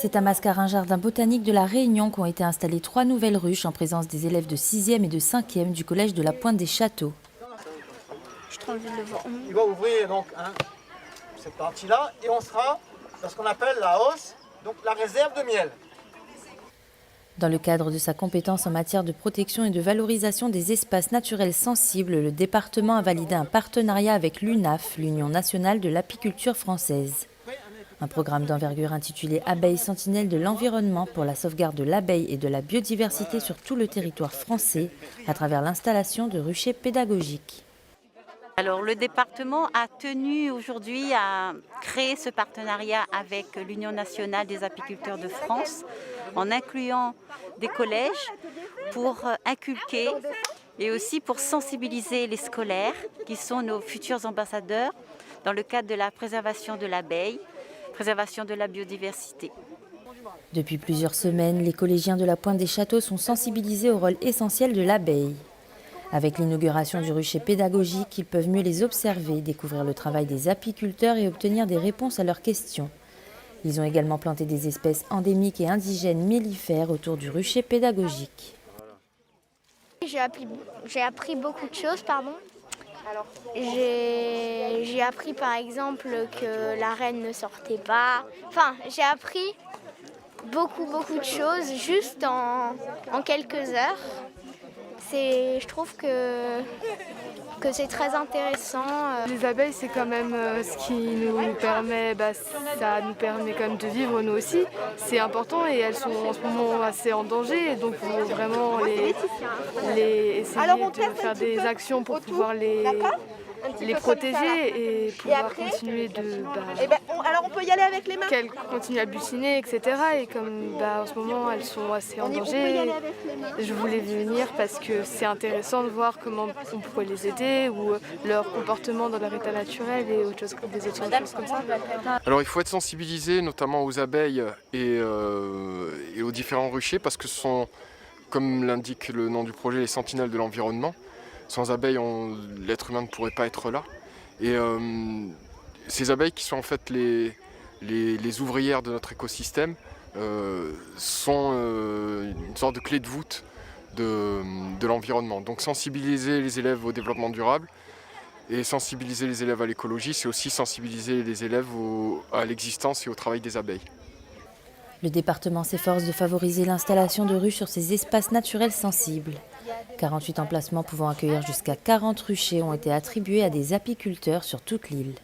c'est à Mascarin, jardin botanique de la Réunion, qu'ont été installées 3 nouvelles ruches en présence des élèves de 6e et de 5e du collège de la Pointe des Châteaux. J'ai trop envie de le voir. Il va ouvrir donc cette partie-là et on sera dans ce qu'on appelle la hausse, donc la réserve de miel. Dans le cadre de sa compétence en matière de protection et de valorisation des espaces naturels sensibles, le département a validé un partenariat avec l'UNAF, l'Union nationale de l'apiculture française. Un programme d'envergure intitulé Abeilles sentinelles de l'environnement pour la sauvegarde de l'abeille et de la biodiversité sur tout le territoire français à travers l'installation de ruchers pédagogiques. Alors le département a tenu aujourd'hui à créer ce partenariat avec l'Union nationale des apiculteurs de France en incluant des collèges pour inculquer et aussi pour sensibiliser les scolaires qui sont nos futurs ambassadeurs dans le cadre de la préservation de l'abeille, préservation de la biodiversité. Depuis plusieurs semaines, les collégiens de la Pointe des Châteaux sont sensibilisés au rôle essentiel de l'abeille. Avec l'inauguration du rucher pédagogique, ils peuvent mieux les observer, découvrir le travail des apiculteurs et obtenir des réponses à leurs questions. Ils ont également planté des espèces endémiques et indigènes mellifères autour du rucher pédagogique. J'ai appris beaucoup de choses, J'ai appris par exemple que la reine ne sortait pas. Enfin, j'ai appris beaucoup de choses juste en quelques heures. Je trouve que c'est très intéressant. Les abeilles, c'est quand même ce qui nous permet, ça nous permet quand même de vivre nous aussi. C'est important et elles sont en ce moment assez en danger, donc il faut vraiment essayer de faire des actions pour pouvoir les protéger et pouvoir continuer alors on peut y aller avec les mains. Qu'elles continuent à butiner, etc. Et comme en ce moment elles sont assez en danger, je voulais venir parce que c'est intéressant de voir comment on pourrait les aider ou leur comportement dans leur état naturel et des autres choses comme ça. Alors il faut être sensibilisé notamment aux abeilles et aux différents ruchers parce que ce sont, comme l'indique le nom du projet, les sentinelles de l'environnement. Sans abeilles, l'être humain ne pourrait pas être là. Et ces abeilles qui sont en fait les ouvrières de notre écosystème sont une sorte de clé de voûte de l'environnement. Donc sensibiliser les élèves au développement durable et sensibiliser les élèves à l'écologie, c'est aussi sensibiliser les élèves à l'existence et au travail des abeilles. Le département s'efforce de favoriser l'installation de ruches sur ces espaces naturels sensibles. 48 emplacements pouvant accueillir jusqu'à 40 ruchers ont été attribués à des apiculteurs sur toute l'île.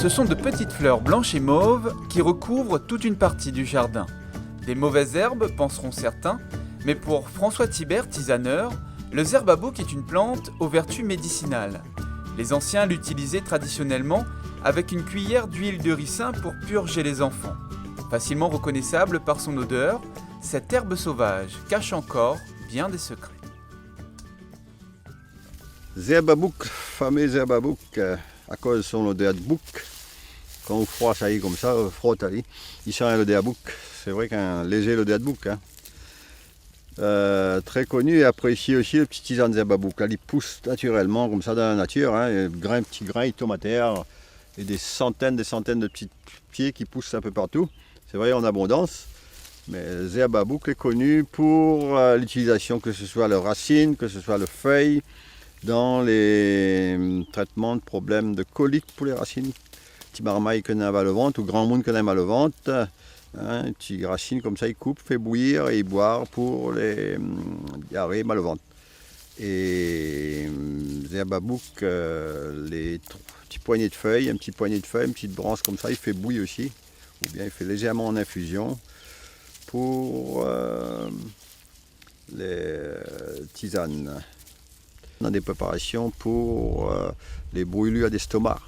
Ce sont de petites fleurs blanches et mauves qui recouvrent toute une partie du jardin. Des mauvaises herbes, penseront certains, mais pour François Thibert, tisaneur, le zerbabouk est une plante aux vertus médicinales. Les anciens l'utilisaient traditionnellement avec une cuillère d'huile de ricin pour purger les enfants. Facilement reconnaissable par son odeur, cette herbe sauvage cache encore bien des secrets. Zerbabouk, fameux zerbabouk, à cause de son odeur de bouc. Quand on froid ça y est comme ça, frotte allez, il sent l'odeur de bouc. C'est vrai qu'un léger odeur de bouc. Très connu et apprécié aussi le petit tisane zerbabouk. Là, il pousse naturellement comme ça dans la nature. Petit grain, il tombe à terre. Et des centaines de petits pieds qui poussent un peu partout. C'est vrai en abondance. Mais zerbabouk est connu pour l'utilisation, que ce soit les racines, que ce soit les feuilles, dans les traitements de problèmes de colique pour les racines. Petit marmaille qu'on a mal au ventre ou grand monde qu'on a mal au ventre. Petit racine comme ça, il coupe, fait bouillir et boire pour les diarrhées, mal au ventre. Et zerbabouk, les petits poignées de feuilles, une petite branche comme ça, il fait bouillir aussi. Ou bien il fait légèrement en infusion pour les tisanes. On a des préparations pour les brûlures d'estomac.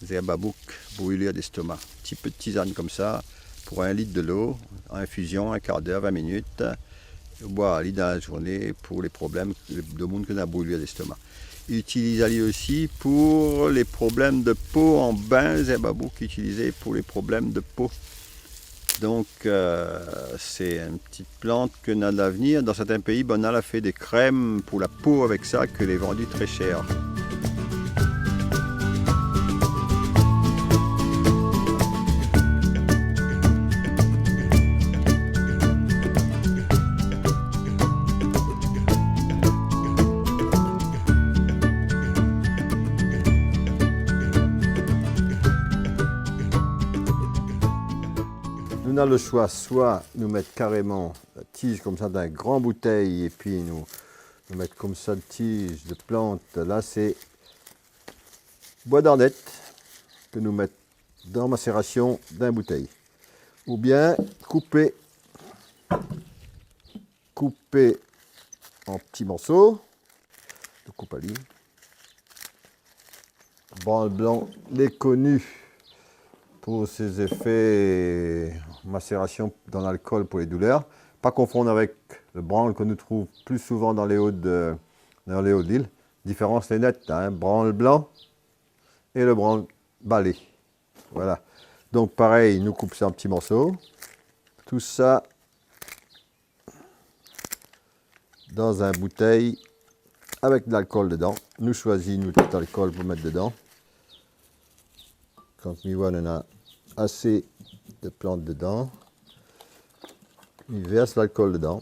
Zerbabouk, brûlure d'estomac. Petit peu de tisane comme ça, pour 1 litre de l'eau, en infusion, un quart d'heure, 20 minutes. Boire dans la journée pour les problèmes de monde qui a brûlure d'estomac. Utilise aussi pour les problèmes de peau en bain, zerbabouk utilisé pour les problèmes de peau. Donc c'est une petite plante qu'on a de l'avenir. Dans certains pays, on a fait des crèmes pour la peau avec ça, que les vendus très cher. On a le choix, soit nous mettre carrément la tige comme ça d'un grand bouteille et puis nous mettre comme ça de tige de plante. Là c'est bois d'ardette que nous mettons dans macération d'un bouteille. Ou bien couper en petits morceaux de coupe à ligne. Branle blanc, les connus pour ses effets macération dans l'alcool pour les douleurs. Pas confondre avec le branle que nous trouvons plus souvent dans les Hauts-de-l'île. Différence est nette, branle blanc et le branle balai. Voilà. Donc pareil, nous coupons ça en petits morceaux. Tout ça dans une bouteille avec de l'alcool dedans. Nous choisissons tout l'alcool pour mettre dedans. Quand on a assez de plantes dedans, il verse l'alcool dedans.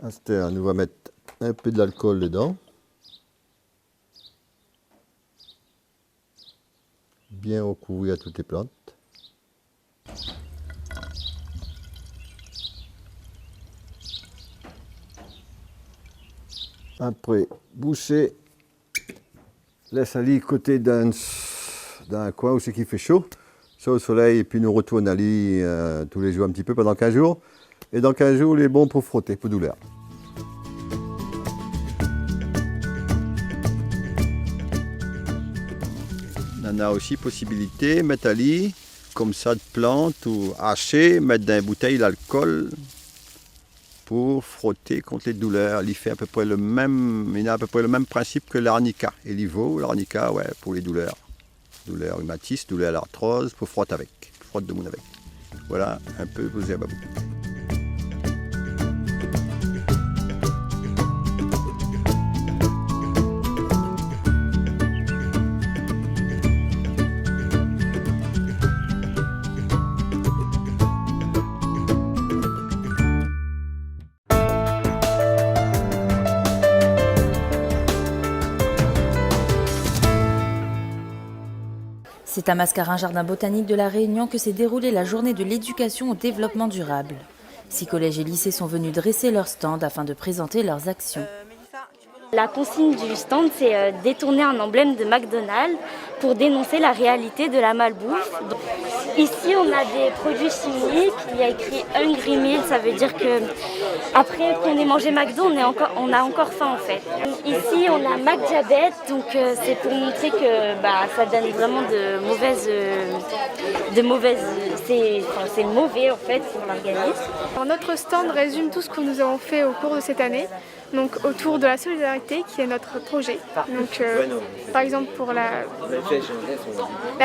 À cette heure, nous allons mettre un peu de l'alcool dedans. Bien recouvrir toutes les plantes. Après, boucher, laisse aller côté d'un coin où c'est qui fait chaud. Ça au soleil, et puis nous retourne à lit tous les jours un petit peu pendant 15 jours. Et dans 15 jours, il est bon pour frotter, pour douleur. On a aussi possibilité de mettre à lit comme ça de plantes ou hacher, mettre dans une bouteille l'alcool pour frotter contre les douleurs. Il fait à peu près le même, il a à peu près le même principe que l'arnica. Et l'IVO, l'arnica, ouais, pour les douleurs. Douleurs rhumatistes, douleurs à l'arthrose, pour frotter avec, frotte de monde avec. Voilà un peu pour zerbabouk. C'est à Mascarin, jardin botanique de la Réunion, que s'est déroulée la journée de l'éducation au développement durable. 6 collèges et lycées sont venus dresser leur stand afin de présenter leurs actions. Mélissa, tu peux La consigne du stand, c'est détourner un emblème de McDonald's pour dénoncer la réalité de la malbouffe. Donc, ici, on a des produits chimiques. Il y a écrit Hungry Meal, ça veut dire que après qu'on ait mangé McDo, on a encore faim en fait. Ici, on a McDiabète, donc c'est pour montrer que ça donne vraiment de mauvaises, c'est mauvais en fait pour l'organisme. Notre stand résume tout ce que nous avons fait au cours de cette année. Donc autour de la solidarité qui est notre projet. Donc par exemple pour la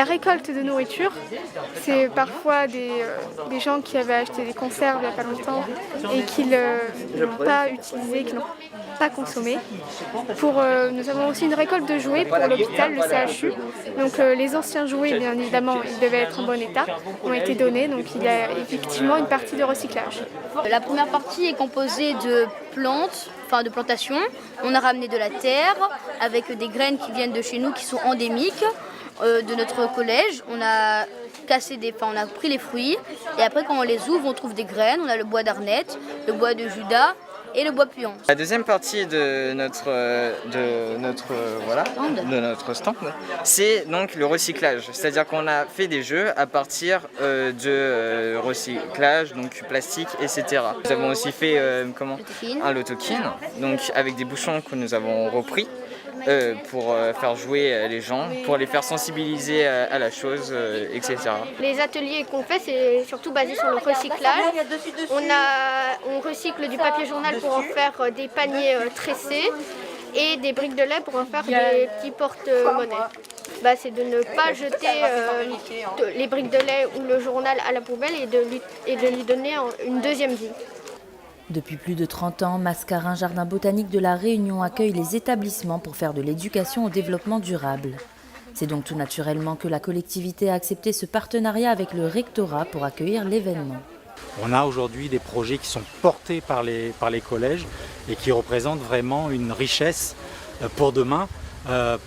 récolte de nourriture, c'est parfois des gens qui avaient acheté des conserves il n'y a pas longtemps et qui n'ont pas utilisé, qui n'ont pas consommé. Nous avons aussi une récolte de jouets pour l'hôpital, le CHU. Donc les anciens jouets, bien évidemment, ils devaient être en bon état, ont été donnés. Donc il y a effectivement une partie de recyclage. La première partie est composée de plantes, de plantation. On a ramené de la terre avec des graines qui viennent de chez nous, qui sont endémiques de notre collège. On a on a pris les fruits et après quand on les ouvre, on trouve des graines. On a le bois d'arnette, le bois de Judas et le bois puant. La deuxième partie de notre stand, c'est donc le recyclage. C'est-à-dire qu'on a fait des jeux à partir de recyclage, donc plastique, etc. Nous avons aussi fait un lotokin, donc avec des bouchons que nous avons repris pour faire jouer les gens, pour les faire sensibiliser à la chose, etc. Les ateliers qu'on fait, c'est surtout basé sur le recyclage. On recycle du papier journal pour en faire des paniers tressés et des briques de lait pour en faire des petits porte-monnaie. C'est de ne pas jeter les briques de lait ou le journal à la poubelle et de lui donner une deuxième vie. Depuis plus de 30 ans, Mascarin Jardin botanique de la Réunion accueille les établissements pour faire de l'éducation au développement durable. C'est donc tout naturellement que la collectivité a accepté ce partenariat avec le rectorat pour accueillir l'événement. On a aujourd'hui des projets qui sont portés par les collèges et qui représentent vraiment une richesse pour demain,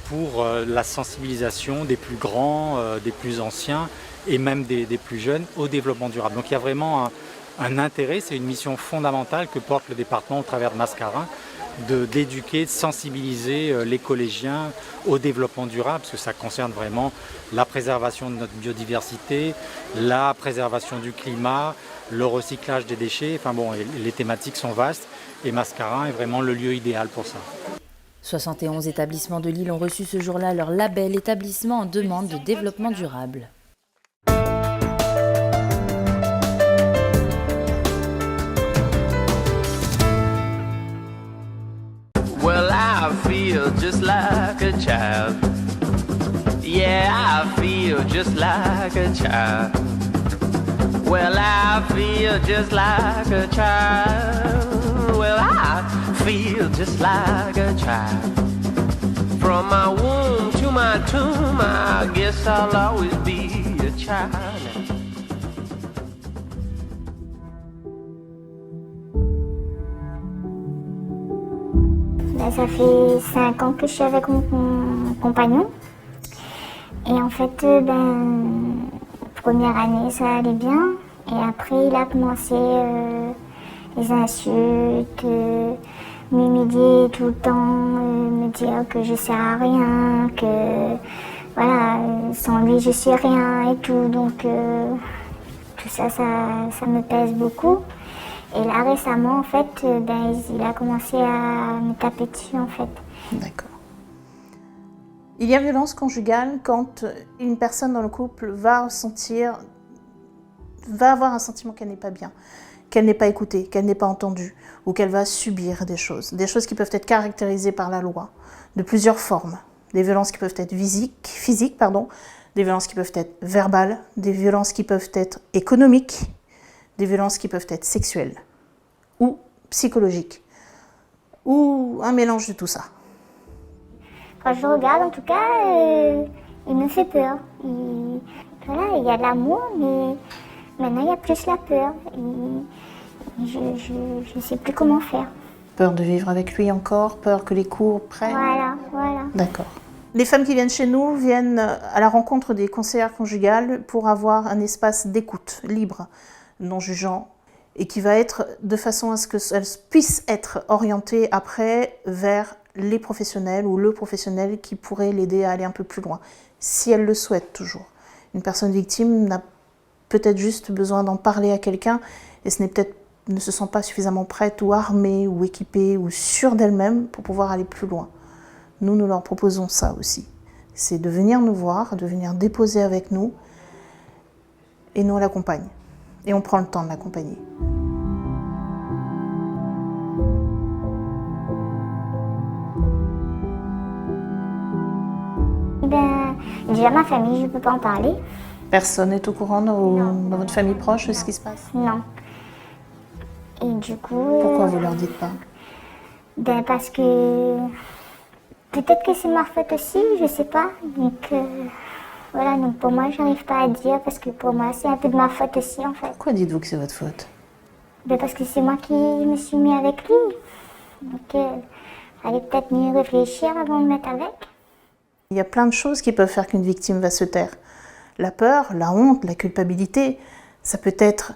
pour la sensibilisation des plus grands, des plus anciens et même des plus jeunes au développement durable. Donc il y a vraiment un intérêt, c'est une mission fondamentale que porte le département au travers de Mascarin, d'éduquer, de sensibiliser les collégiens au développement durable, parce que ça concerne vraiment la préservation de notre biodiversité, la préservation du climat, le recyclage des déchets, les thématiques sont vastes et Mascarin est vraiment le lieu idéal pour ça. 71 établissements de l'île ont reçu ce jour-là leur label établissement en demande de développement durable. Well, I feel just like a child. Yeah, I feel just like a child. Well, I feel just like a child. Well, I feel just like a child. From my womb to my tomb, I guess I'll always be a child. Ça fait 5 ans que je suis avec mon compagnon. Et en fait, première année, ça allait bien. Et après, il a commencé les insultes, m'humilier tout le temps, me dire que je sers à rien, que voilà, sans lui, je suis rien et tout. Donc, tout ça me pèse beaucoup. Et là, récemment, en fait, il a commencé à me taper dessus, en fait. D'accord. Il y a violence conjugale quand une personne dans le couple va avoir un sentiment qu'elle n'est pas bien, qu'elle n'est pas écoutée, qu'elle n'est pas entendue, ou qu'elle va subir des choses qui peuvent être caractérisées par la loi, de plusieurs formes. Des violences qui peuvent être physiques, des violences qui peuvent être verbales, des violences qui peuvent être économiques, des violences qui peuvent être sexuelles ou psychologiques, ou un mélange de tout ça. Quand je regarde, en tout cas, il me fait peur. Voilà, il y a de l'amour, mais maintenant il y a plus la peur. Je ne sais plus comment faire. Peur de vivre avec lui encore, peur que les cours prennent. Voilà. D'accord. Les femmes qui viennent chez nous viennent à la rencontre des conseillères conjugales pour avoir un espace d'écoute libre, non jugeant, et qui va être de façon à ce qu'elles puissent être orientées après vers les professionnels ou le professionnel qui pourrait l'aider à aller un peu plus loin, si elle le souhaite toujours. Une personne victime n'a peut-être juste besoin d'en parler à quelqu'un et ne se sent pas suffisamment prête ou armée ou équipée ou sûre d'elle-même pour pouvoir aller plus loin. Nous leur proposons ça aussi. C'est de venir nous voir, de venir déposer avec nous et nous on l'accompagne. Et on prend le temps de l'accompagner. Déjà ma famille, je ne peux pas en parler. Personne n'est au courant dans votre famille proche de ce qui se passe? Non. Et du coup... Pourquoi vous leur dites pas? Parce que... Peut-être que c'est ma faute aussi, je sais pas. Donc voilà, donc pour moi, j'arrive pas à dire parce que pour moi, c'est un peu de ma faute aussi en fait. Pourquoi dites-vous que c'est votre faute? Parce que c'est moi qui me suis mis avec lui. Donc fallait peut-être mieux réfléchir avant de me mettre avec. Il y a plein de choses qui peuvent faire qu'une victime va se taire. La peur, la honte, la culpabilité, ça peut être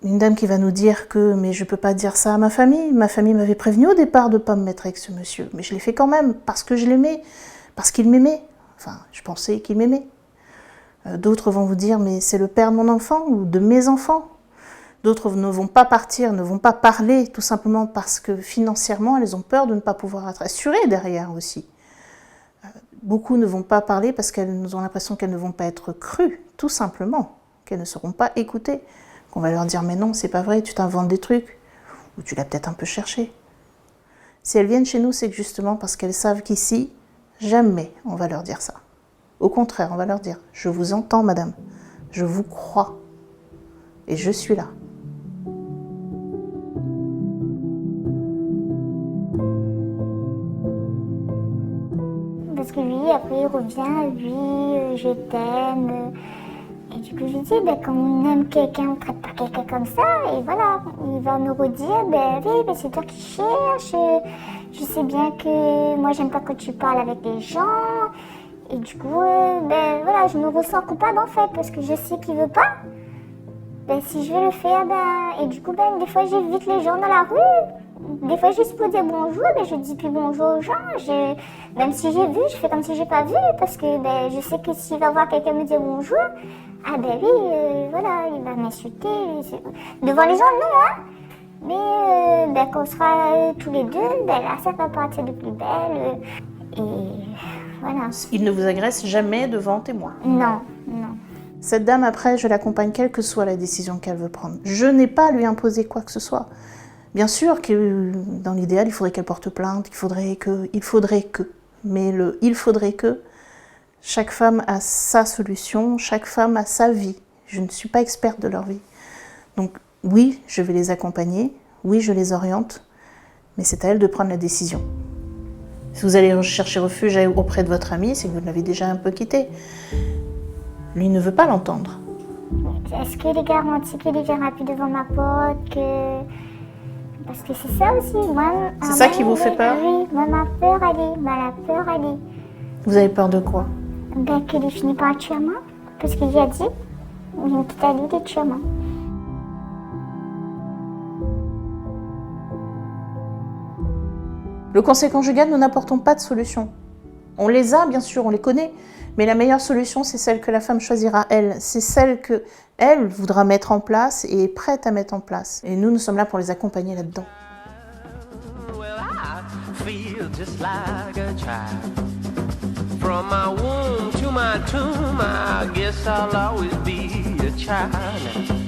une dame qui va nous dire que « mais je ne peux pas dire ça à ma famille m'avait prévenu au départ de ne pas me mettre avec ce monsieur, mais je l'ai fait quand même parce que je l'aimais, parce qu'il m'aimait, enfin je pensais qu'il m'aimait ». D'autres vont vous dire « mais c'est le père de mon enfant ou de mes enfants ». D'autres ne vont pas partir, ne vont pas parler tout simplement parce que financièrement elles ont peur de ne pas pouvoir être assurées derrière aussi. Beaucoup ne vont pas parler parce qu'elles ont l'impression qu'elles ne vont pas être crues, tout simplement, qu'elles ne seront pas écoutées. Qu'on va leur dire « mais non, c'est pas vrai, tu t'inventes des trucs » ou « tu l'as peut-être un peu cherché ». Si elles viennent chez nous, c'est justement parce qu'elles savent qu'ici, jamais on va leur dire ça. Au contraire, on va leur dire « je vous entends madame, je vous crois et je suis là ». Parce que lui, après, il revient, lui, je t'aime. Et du coup, je lui dis, quand on aime quelqu'un, on ne traite pas quelqu'un comme ça. Et voilà, il va me redire, oui, c'est toi qui cherches. Je sais bien que moi, j'aime pas quand tu parles avec les gens. Et du coup, voilà, je me ressens coupable en fait, parce que je sais qu'il veut pas. Si je veux le faire, et du coup, des fois, j'évite les gens dans la rue. Des fois, juste pour dire bonjour, je dis plus bonjour aux gens. Même si j'ai vu, je fais comme si j'ai pas vu, parce que je sais que s'il va voir quelqu'un me dire bonjour, voilà, il va m'insulter. Devant les gens, non, hein. Mais quand on sera tous les deux, là, ça va partir de plus belle. Et voilà. Il ne vous agresse jamais devant témoin? Non, non. Cette dame, après, je l'accompagne quelle que soit la décision qu'elle veut prendre. Je n'ai pas à lui imposer quoi que ce soit. Bien sûr que dans l'idéal, il faudrait qu'elle porte plainte, il faudrait que. Mais il faudrait que, chaque femme a sa solution, chaque femme a sa vie. Je ne suis pas experte de leur vie. Donc oui, je vais les accompagner, oui, je les oriente, mais c'est à elles de prendre la décision. Si vous allez chercher refuge auprès de votre ami, c'est que vous l'avez déjà un peu quitté. Lui ne veut pas l'entendre. Est-ce qu'il est garanti qu'il ne viendra plus devant ma porte Parce que c'est ça aussi. C'est ça qui vous fait peur? Oui, moi, ma peur, elle est. Vous avez peur de quoi? Qu'il ait fini par tuer moi. Parce qu'il a dit, il me quitte à lui de tuer moi. Le conseil conjugal, nous n'apportons pas de solution. On les a, bien sûr, on les connaît, mais la meilleure solution, c'est celle que la femme choisira elle. C'est celle qu'elle voudra mettre en place et est prête à mettre en place. Et nous sommes là pour les accompagner là-dedans. From my womb to my tomb, I guess I'll always be a child.